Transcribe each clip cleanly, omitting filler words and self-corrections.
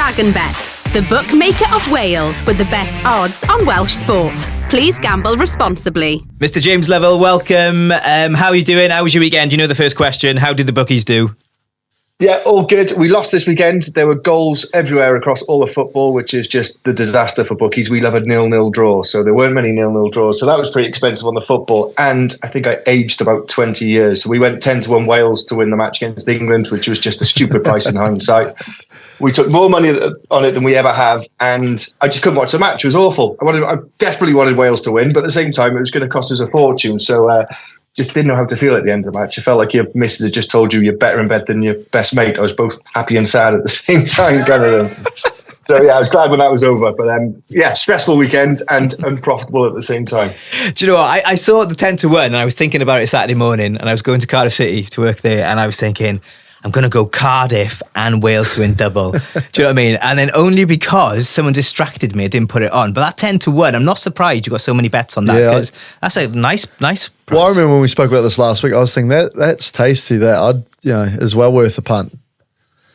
DragonBet, the bookmaker of Wales with the best odds on Welsh sport. Please gamble responsibly. Mr. James Lovell, welcome. How are you doing? How was your weekend? You know the first question. How did the bookies do? Yeah, all good. We lost this weekend. There were goals everywhere across all of football, which is just the disaster for bookies. We love a 0-0 draw, so there weren't many 0-0 draws. So that was pretty expensive on the football. And I think I aged about 20 years. So we went 10-1 Wales to win the match against England, which was just a stupid price in hindsight. We took more money on it than we ever have, and I just couldn't watch the match. It was awful. I desperately wanted Wales to win, but at the same time, it was going to cost us a fortune. So just didn't know how to feel at the end of the match. I felt like your missus had just told you you're better in bed than your best mate. I was both happy and sad at the same time, kind of thing. So yeah, I was glad when that was over. But yeah, stressful weekend and unprofitable at the same time. Do you know what? I saw the 10-1 and I was thinking about it Saturday morning, and I was going to Cardiff City to work there, and I was thinking, I'm going to go Cardiff and Wales to win double. Do you know what I mean? And then only because someone distracted me, I didn't put it on. But that 10-1, I'm not surprised you got so many bets on that, because that's a nice price. Well, I remember when we spoke about this last week, I was thinking that's tasty. That is well worth a punt.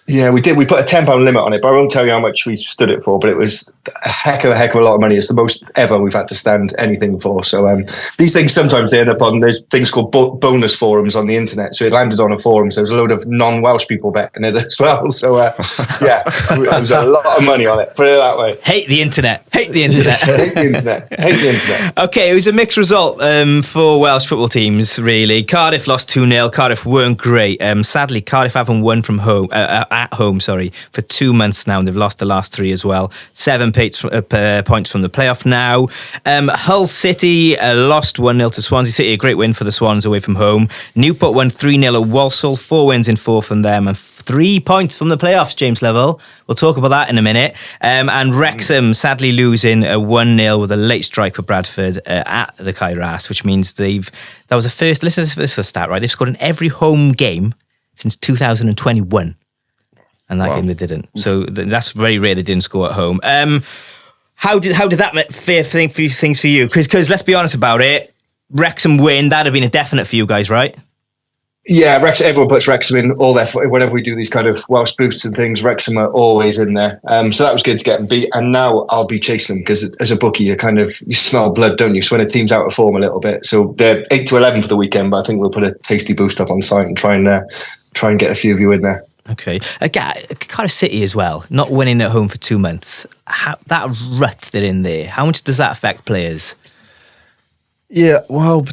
Yeah, we did. We put a £10 limit on it, but I won't tell you how much we stood it for. But it was a heck of a lot of money. It's the most ever we've had to stand anything for. So these things sometimes they end up on, there's things called bonus forums on the internet. So it landed on a forum. So there's a load of non-Welsh people betting it as well. So yeah, it was a lot of money on it. Put it that way. Hate the internet. Hate the internet. Hate the internet. Hate the internet. Okay, it was a mixed result for Welsh football teams, really. Cardiff lost 2-0. Cardiff weren't great. Sadly, Cardiff haven't won from home. At home, for 2 months now, and they've lost the last 3 as well. 7 points from the playoff now. Hull City lost 1-0 to Swansea City, a great win for the Swans away from home. Newport won 3-0 at Walsall, 4 wins in 4 from them, and 3 points from the playoffs, James Lovell. We'll talk about that in a minute. And Wrexham sadly losing 1-0 with a late strike for Bradford at the Kairas, which means that was the first, listen to this stat, right? They've scored in every home game since 2021. And that game they didn't. So that's very rare they didn't score at home. How did that fair things for you? Because let's be honest about it, Wrexham win, that'd have been a definite for you guys, right? Yeah, everyone puts Wrexham in all their, whenever we do these kind of Welsh boosts and things, Wrexham are always in there. So that was good to get them beat. And now I'll be chasing them, because as a bookie, you smell blood, don't you? So when a team's out of form a little bit. So they're 8-11 for the weekend, but I think we'll put a tasty boost up on site and try and get a few of you in there. Okay. Cardiff City as well, not winning at home for 2 months. That rut they're in there, how much does that affect players? Yeah, well,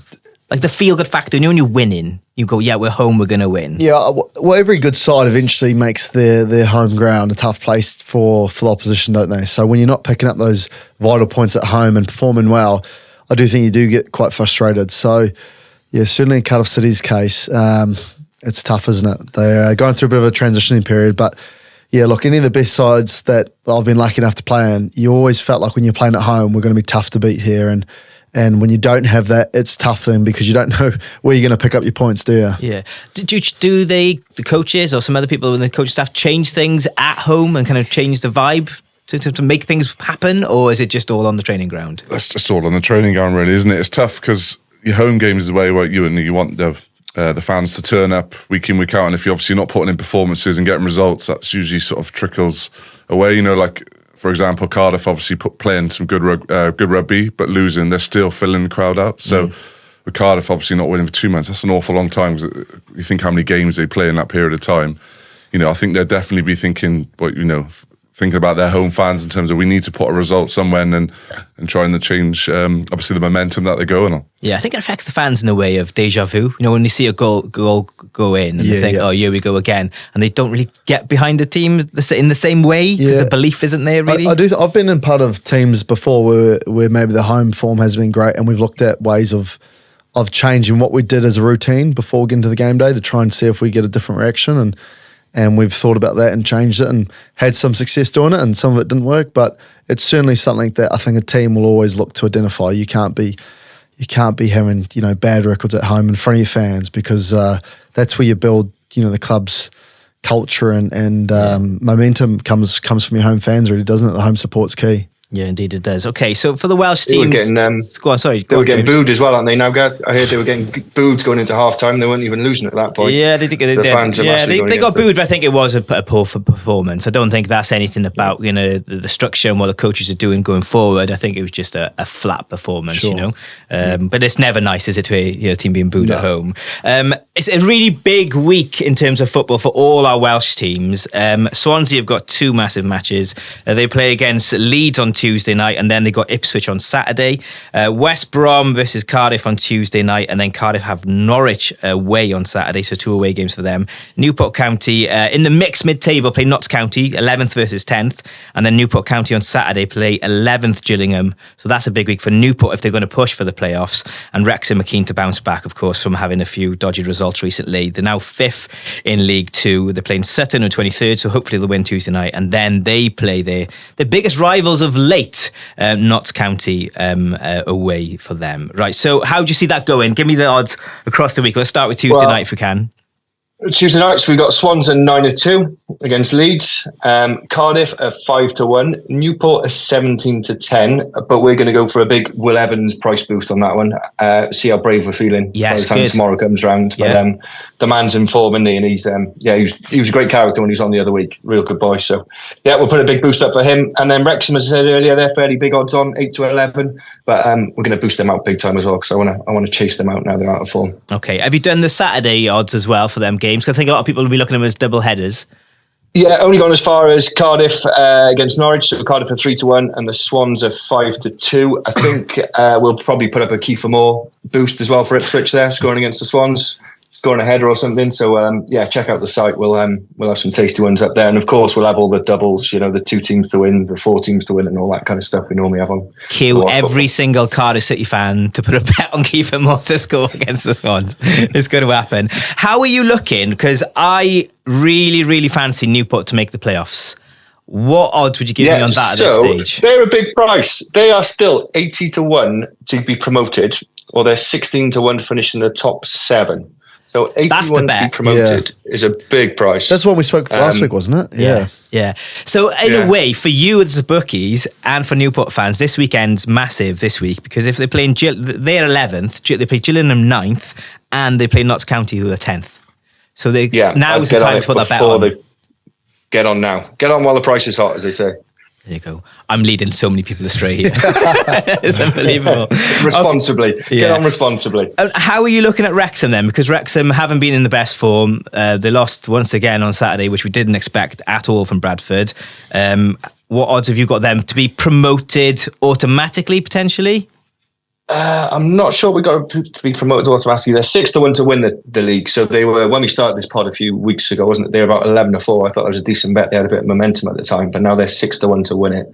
like the feel-good factor, when you're winning, you go, yeah, we're home, we're going to win. Yeah, well, every good side eventually makes their home ground a tough place for the opposition, don't they? So when you're not picking up those vital points at home and performing well, I do think you do get quite frustrated. So, yeah, certainly in Cardiff City's case, it's tough, isn't it? They're going through a bit of a transitioning period, but yeah, look, any of the best sides that I've been lucky enough to play in, you always felt like when you're playing at home, we're going to be tough to beat here. And when you don't have that, it's tough then, because you don't know where you're going to pick up your points, do you? Yeah. Do the coaches or some other people in the coach staff change things at home and kind of change the vibe to make things happen, or is it just all on the training ground? That's just all on the training ground, really, isn't it? It's tough because your home game is the way where you want the fans to turn up week in, week out, and if you're obviously not putting in performances and getting results, that's usually sort of trickles away. Like, for example, Cardiff obviously playing some good rugby, but losing, they're still filling the crowd out. So with Cardiff obviously not winning for 2 months, that's an awful long time. Because you think how many games they play in that period of time. I think they'll definitely be thinking, thinking about their home fans in terms of we need to put a result somewhere and trying to change, obviously, the momentum that they're going on. Yeah, I think it affects the fans in a way of deja vu. When they see a goal go in and they think, oh, here we go again. And they don't really get behind the team in the same way because the belief isn't there, really. I've been in part of teams before where maybe the home form has been great, and we've looked at ways of changing what we did as a routine before getting to the game day to try and see if we get a different reaction. And we've thought about that and changed it and had some success doing it, and some of it didn't work. But it's certainly something that I think a team will always look to identify. You can't be having bad records at home in front of your fans, because that's where you build the club's culture and momentum comes from your home fans, really, doesn't it? The home support's key. Yeah, indeed it does. Okay, so for the Welsh They were teams... getting, go on, sorry. They were getting James. booed as well, aren't they? Now, Gareth? I heard they were getting booed going into half time. They weren't even losing at that point. Yeah, the fans are massively going they got against them. booed, but I think it was a poor performance. I don't think that's anything about the structure and what the coaches are doing going forward. I think it was just a flat performance, Sure. But it's never nice, is it, to a team being booed at home? It's a really big week in terms of football for all our Welsh teams. Swansea have got two massive matches. They play against Leeds on Tuesday night, and then they got Ipswich on Saturday. West Brom versus Cardiff on Tuesday night, and then Cardiff have Norwich away on Saturday, so two away games for them. Newport County in the mixed mid-table play Notts County, 11th versus 10th, and then Newport County on Saturday play 11th Gillingham. So that's a big week for Newport if they're going to push for the playoffs. And Wrexham are keen to bounce back, of course, from having a few dodgy results recently. They're now 5th in League Two. They're playing Sutton on 23rd, so hopefully they'll win Tuesday night. And then they play the biggest rivals of late, Notts County away for them. Right, so how do you see that going? Give me the odds across the week. Let's start with Tuesday night if we can. Tuesday nights, we got Swans at 9-2 against Leeds. Cardiff at 5-1. Newport at 17-10. But we're going to go for a big Will Evans price boost on that one. See how brave we're feeling by the time tomorrow comes round. Yeah. But the man's in form, isn't he? And he was a great character when he was on the other week. Real good boy. So yeah, we'll put a big boost up for him. And then Wrexham, as I said earlier, they're fairly big odds on 8-11. But we're going to boost them out big time as well, because I want to chase them out now they're out of form. Okay, have you done the Saturday odds as well for them games? Because I think a lot of people will be looking at them as double headers. Yeah, only gone as far as Cardiff against Norwich. So Cardiff are 3-1 and the Swans are 5-2. I think we'll probably put up a Kiefer Moore boost as well for Ipswich there, scoring against the Swans, scoring a header or something. So check out the site. We'll have some tasty ones up there, and of course we'll have all the doubles. The 2 teams to win, the 4 teams to win, and all that kind of stuff we normally have on. Cue every single Cardiff City fan to put a bet on Kiefer Moore to score against the Swans. It's going to happen. How are you looking? Because I really, really fancy Newport to make the playoffs. What odds would you give me on that at this stage? They're a big price. They are still 80-1 to be promoted, or they're 16-1 to finish in the top 7. So 81 to be promoted is a big price. That's what we spoke last week, wasn't it? Yeah. So in a way, for you as the bookies and for Newport fans, this weekend's massive this week, because if they're playing, they're 11th, they play Gillingham 9th, and they play Notts County who are 10th. So now's the time to put that bet on. Get on now. Get on while the price is hot, as they say. There you go. I'm leading so many people astray here. It's unbelievable. Responsibly. Okay. Get on responsibly. How are you looking at Wrexham then? Because Wrexham haven't been in the best form. They lost once again on Saturday, which we didn't expect at all from Bradford. What odds have you got them to be promoted automatically, potentially? I'm not sure we got to be promoted automatically. They're 6-1 to win the league. So they were, when we started this pod a few weeks ago, wasn't it? They were about 11-4. I thought it was a decent bet. They had a bit of momentum at the time, but now they're 6-1 to win it.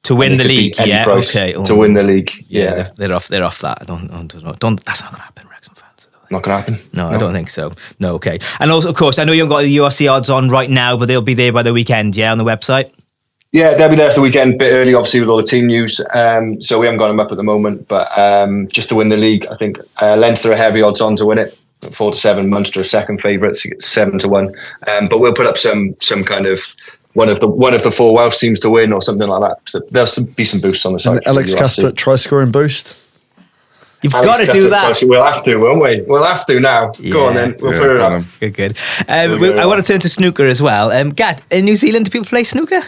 To win the league, yeah. Okay. To win the league, yeah. They're off that. Don't. That's not going to happen, Wrexham fans. Not going to happen. No, I don't think so. No, okay. And also, of course, I know you haven't got the URC odds on right now, but they'll be there by the weekend. Yeah, on the website. Yeah, they'll be there for the weekend, a bit early, obviously, with all the team news. So we haven't got them up at the moment, but just to win the league, I think Leinster are heavy odds on to win it, 4-7. Munster are second favourites, 7-1. But we'll put up some kind of one of the 4 Welsh teams to win or something like that. So there'll be some boosts on the side. And Alex Cuthbert try scoring boost. You've got to do that. We'll have to, won't we? We'll have to now. Yeah. Go on then. We'll put it up. Good. I want to turn to snooker as well. Gad, in New Zealand, do people play snooker?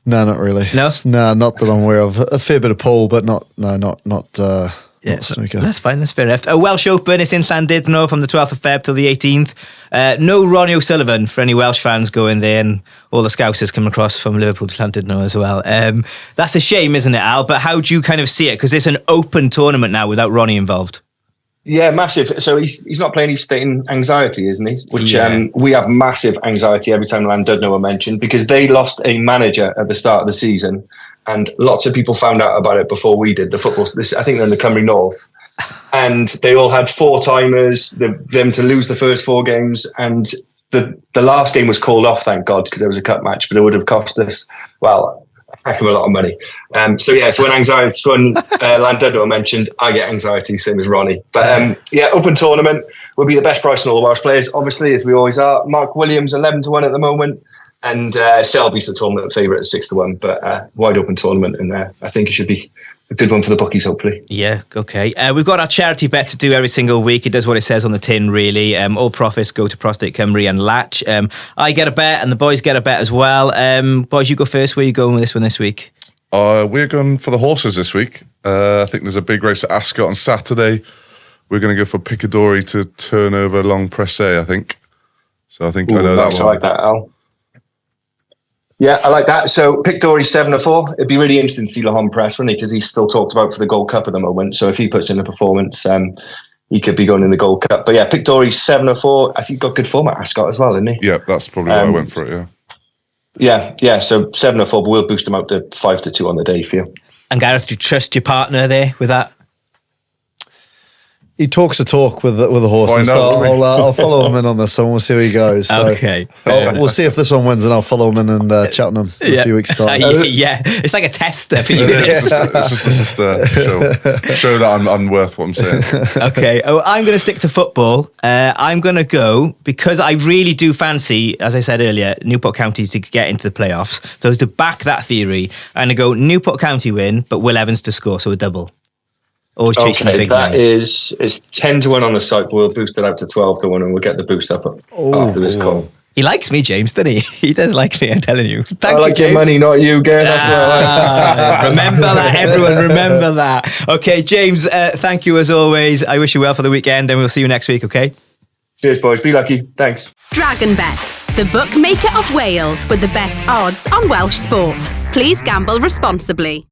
No, not really. No, not that I'm aware of. A fair bit of pool, but not snooker. That's fine. That's fair enough. A Welsh Open is in Llandudno from the 12th of Feb till the 18th. No Ronnie O'Sullivan for any Welsh fans going there, and all the Scousers come across from Liverpool to Llandudno as well. That's a shame, isn't it, Al? But how do you kind of see it? Because it's an open tournament now without Ronnie involved. Yeah, massive. So he's not playing, he's stating anxiety, isn't he? Which we have massive anxiety every time Llandudno are mentioned, because they lost a manager at the start of the season, and lots of people found out about it before we did. The football, I think they're in the Cymru North, and they all had 4-timers. Them to lose the first 4 games, and the last game was called off, thank God, because there was a cup match, but it would have cost us a heck of a lot of money. So when Llandudno mentioned, I get anxiety, same as Ronnie. But open tournament would be the best price on all the Welsh players, obviously, as we always are. Mark Williams 11-1 at the moment. And Selby's the tournament favourite at 6-1, but wide open tournament, and I think it should be a good one for the bookies, hopefully. Yeah, okay. We've got our charity bet to do every single week. It does what it says on the tin, really. All profits go to Prostate Cymru and Latch. I get a bet, and the boys get a bet as well. Boys, you go first. Where are you going with this one this week? We're going for the horses this week. I think there's a big race at Ascot on Saturday. We're going to go for Picadori to turn over Long Pressé, I think. So I think I know that one. I like that, Al. Yeah, I like that. So Picadori 7-4. It'd be really interesting to see Lahon Press, wouldn't it? Because he's still talked about for the Gold Cup at the moment. So if he puts in a performance, he could be going in the Gold Cup. But yeah, Picadori 7-4. I think he got good form at Ascot as well, didn't he? Yeah, that's probably why I went for it, yeah. Yeah, so 7-4, but we'll boost him out to 5-2 on the day for you. And Gareth, do you trust your partner there with that? He talks a talk with the horses, so I'll follow him in on this one. We'll see where he goes. So okay. We'll see if this one wins, and I'll follow him in and Cheltenham in a few weeks' time. Yeah, it's like a tester for you. It's just show that I'm worth what I'm saying. Okay, I'm going to stick to football. I'm going to go, because I really do fancy, as I said earlier, Newport County to get into the playoffs. So to back that theory, I'm going to go Newport County win, but Will Evans to score, so a double. Always chasing the big that man. is 10-1 on the site, but we'll boost it out to 12-1, and we'll get the boost up after this call. He likes me, James, doesn't he? He does like me, I'm telling you. Thank I like you, your James. money, not you, Gareth. That's what I like. Remember that, everyone. Remember that. Okay, James, thank you as always. I wish you well for the weekend, and we'll see you next week, okay? Cheers, boys. Be lucky. Thanks. DragonBet, the bookmaker of Wales with the best odds on Welsh sport. Please gamble responsibly.